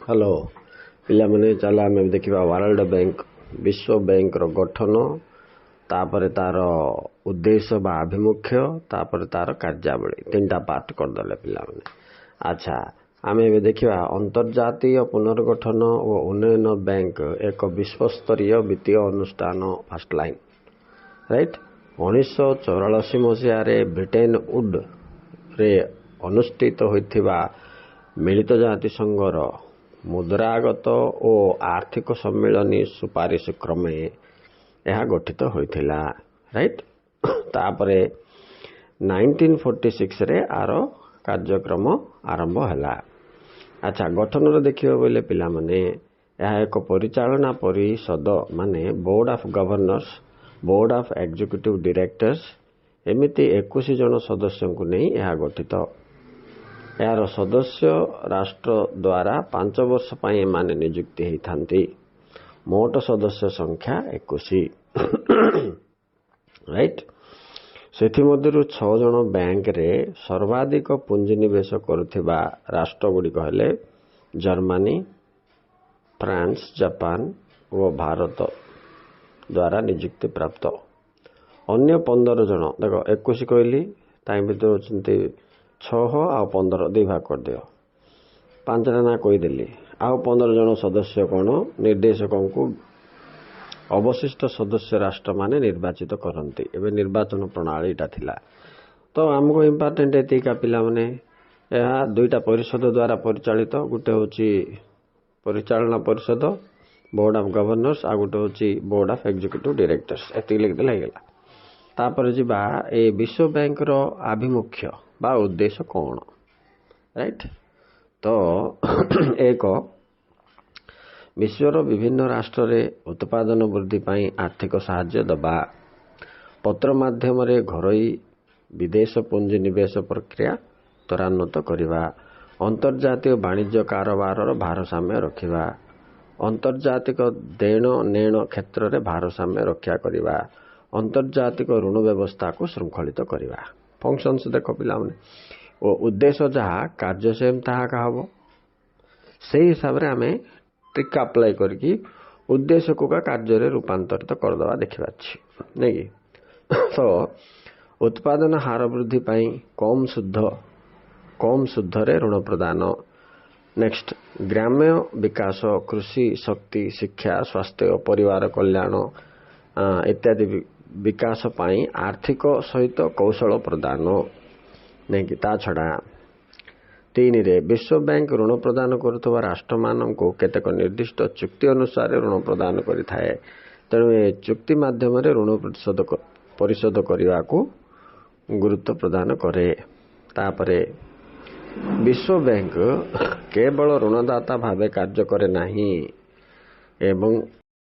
Hello पिलामाने चल आम देखा वर्ल्ड बैंक विश्व बैंक गठन तापर तार उद्देश्य बा आभिमुख्य तापर तार कार्यावली तीन टा पार्ट करदे पिलामाने। अच्छा आम देखा अंतर्जातीय पुनर्गठन और उन्नयन बैंक एक विश्वस्तरीय वित्तीय अनुष्ठान fast line right 1984 Masih Britain would रे अनुष्ठित होइथिबा मिलित जातिसंघर मुद्रागत और आर्थिक सम्मिलनी सुपारिश क्रमे यह गठित होइथिला राइट। तापरे 1946 रे आर कार्यक्रम आरंभ हैला। अच्छा गठन रे देखियो बोले पिला माने यह एक परिचालना परिषद माने board of governors board of executive directors एमिति 21 जन सदस्यों को नहीं यह गठित। यार सदस्य राष्ट्र द्वारा 5 वर्ष पाए माने नियुक्ति होती। मोट सदस्य संख्या 21 राइट। से 6 जन बैंक रे सर्वाधिक पुंजी निवेश करुथिबा राष्ट्र गुड़िक हेले जर्मनी फ्रांस जापान और भारत द्वारा नियुक्ति प्राप्त। अन्य 15 जन देख 21 कहली ताई भीतर होचंती 6 आ 15 दे भाग कर दियो 5 ना कहीदेली आउ 15 जन सदस्य कौन निर्देशकों को अवशिष्ट सदस्य राष्ट्र माने निर्वाचित करती। एवं निर्वाचन प्रणाली टा थिला तो आमको इम्पोर्टेंट एतिका पिला माने यह 2टा परिषद द्वारा परिचालित गोटे होची परिचालना परिषद बोर्ड ऑफ गवर्नर्स आ गोटे होची बोर्ड ऑफ एग्जीक्यूटिव डायरेक्टर्स एति लिखदेला हेगला। तापर जिबा ए विश्व बैंक रो आभिमुख्य बा उद्देश्य कौन राइट। तो एक विश्वर विभिन्न राष्ट्र रे उत्पादन वृद्धि पाई आर्थिक सहायता दबा पत्र माध्यम रे घरोई विदेश पुंजी निवेश प्रक्रिया त्वरान्वित करवा अंतर्जातीय वाणिज्य कारोबार भारसाम्य रखिबा अंतर्जातिक देण नेण क्षेत्र रे भारसाम्य रक्षा करवा अंतर्जातिक ऋण व्यवस्था को श्रृंखलित करवा फंक्शंस देख पिला माने ओ उद्देश्य जहाँ कार्य सेम ताहा कहब से हिसाब रे आमे ट्रिक अप्लाई करके उद्देश्य को का कार्य रे रूपांतरित करदवा देखिबा छी नै कि। तो उत्पादन हार वृद्धि पाई कम शुद्ध रे ऋण प्रदान। नेक्स्ट ग्राम्य विकास कृषि शक्ति शिक्षा स्वास्थ्य परिवार कल्याण इत्यादि विकास पाई आर्थिक सहित कौशल प्रदान नहीं कि ता छड़ा 3 रे विश्व बैंक ऋण प्रदान करुवा राष्ट्र मान को केतेक निर्दिष्ट चुक्ति अनुसार ऋण प्रदान करिथाए। तेणु ए चुक्ति माध्यम रे ऋण परिशोध करने को गुरुत्व प्रदान करे। तापरे विश्व बैंक केवल ऋणदाता भावे कार्य करे नहीं एवं